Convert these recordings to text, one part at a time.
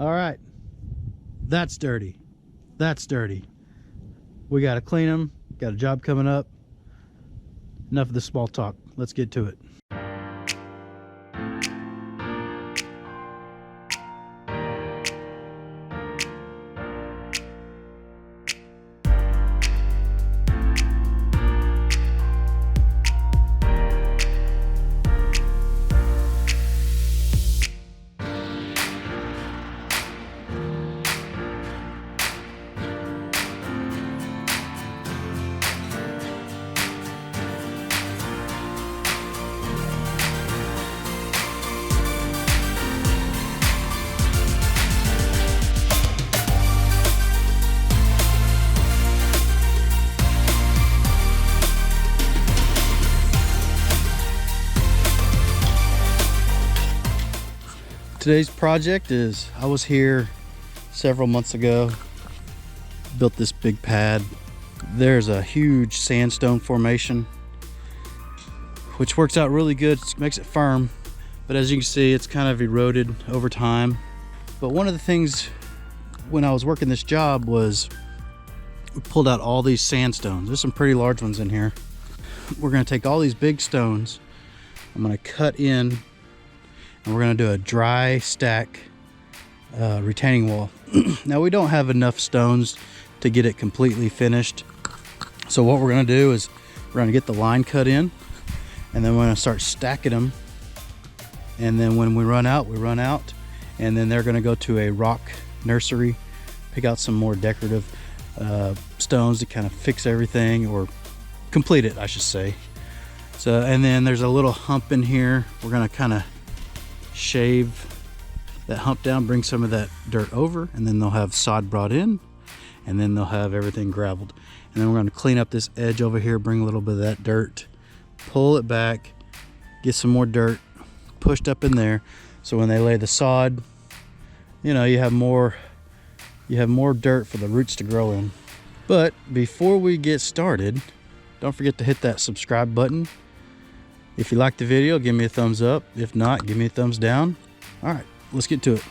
All right, that's dirty. That's dirty. We got to clean them. Got a job coming up. Enough of the small talk. Let's get to it. Today's project is, I was here several months ago, built this big pad. There's a huge sandstone formation, which works out really good. It makes it firm, but as you can see, it's kind of eroded over time. But one of the things when I was working this job was we pulled out all these sandstones. There's some pretty large ones in here. We're gonna take all these big stones, I'm gonna cut in, and we're going to do a dry stack retaining wall. Now we don't have enough stones to get it completely finished, so what we're going to do is we're going to get the line cut in, and then we're going to start stacking them, and then when we run out, and then they're going to go to a rock nursery, pick out some more decorative stones to kind of fix everything, or complete it, I should say. So, and then there's a little hump in here. We're going to kind of shave that hump down, bring some of that dirt over, and then they'll have sod brought in, and then they'll have everything gravelled. And then we're going to clean up this edge over here, bring a little bit of that dirt, pull it back, get some more dirt pushed up in there, so when they lay the sod, you know, you have more dirt for the roots to grow in. But before we get started, don't forget to hit that subscribe button. If you like the video, give me a thumbs up. If not, give me a thumbs down. All right, let's get to it.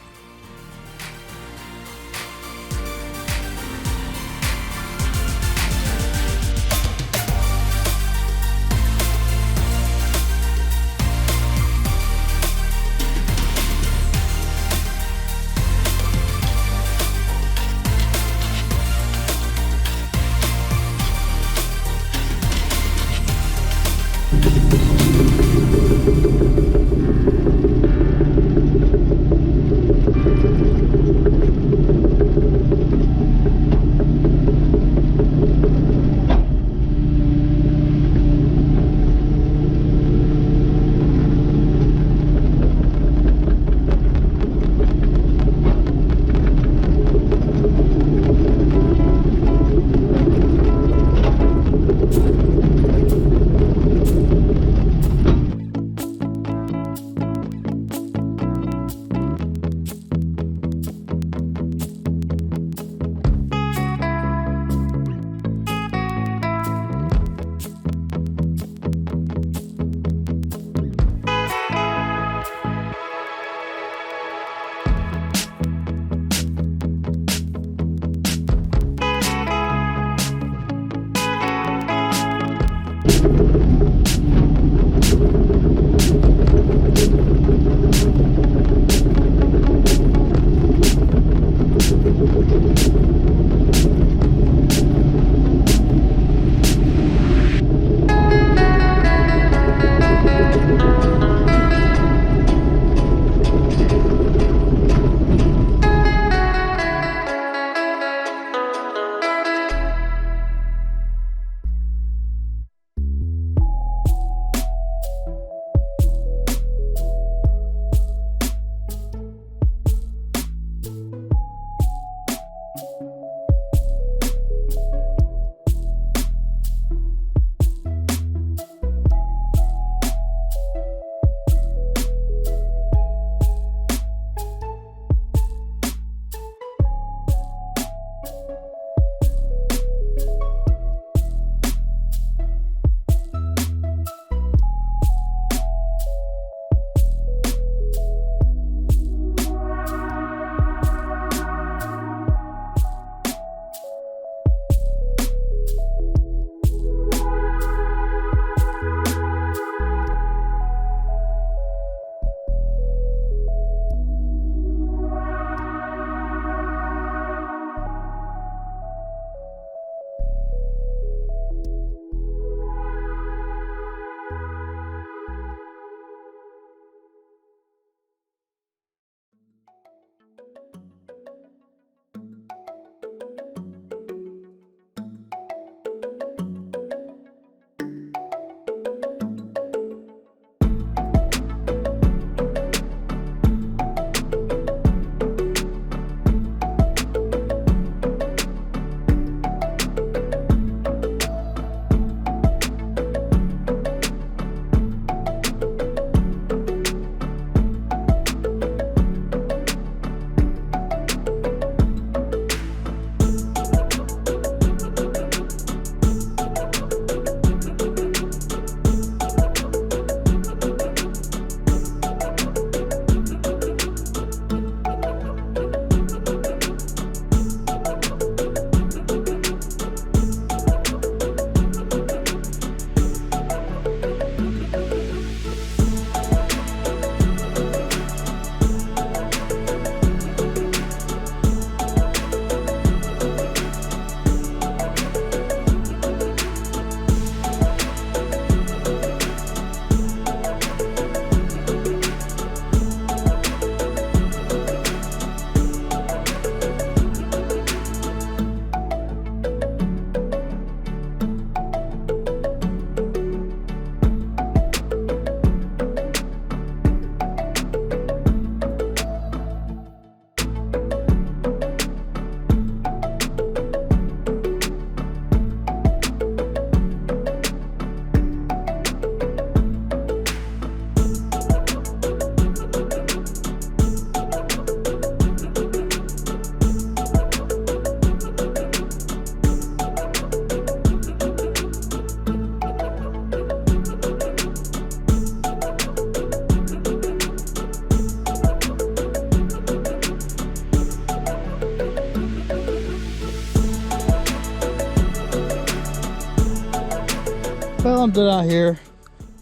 Well, I'm done out here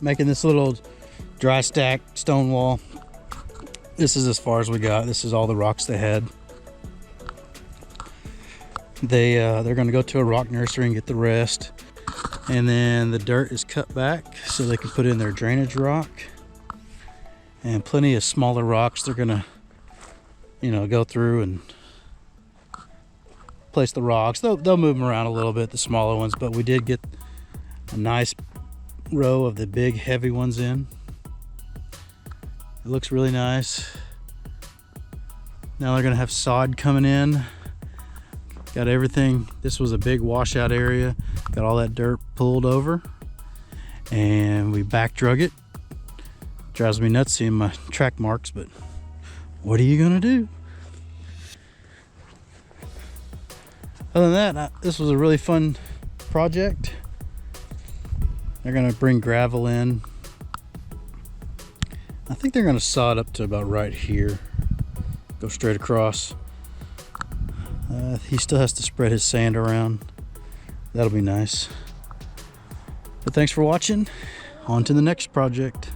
making this little dry stack stone wall. This is as far as we got. This is all the rocks they had. They're going to go to a rock nursery and get the rest, and then the dirt is cut back so they can put in their drainage rock, and plenty of smaller rocks they're going to, you know, go through and place the rocks. They'll move them around a little bit, the smaller ones, but we did get a nice row of the big heavy ones in. It looks really nice. Now they're gonna have sod coming in. Got everything. This was a big washout area. Got all that dirt pulled over, and we back drug it. Drives me nuts seeing my track marks, but what are you gonna do? Other than that, this was a really fun project. They're gonna bring gravel in. I think they're gonna saw it up to about right here. Go straight across. He still has to spread his sand around. That'll be nice. But thanks for watching. On to the next project.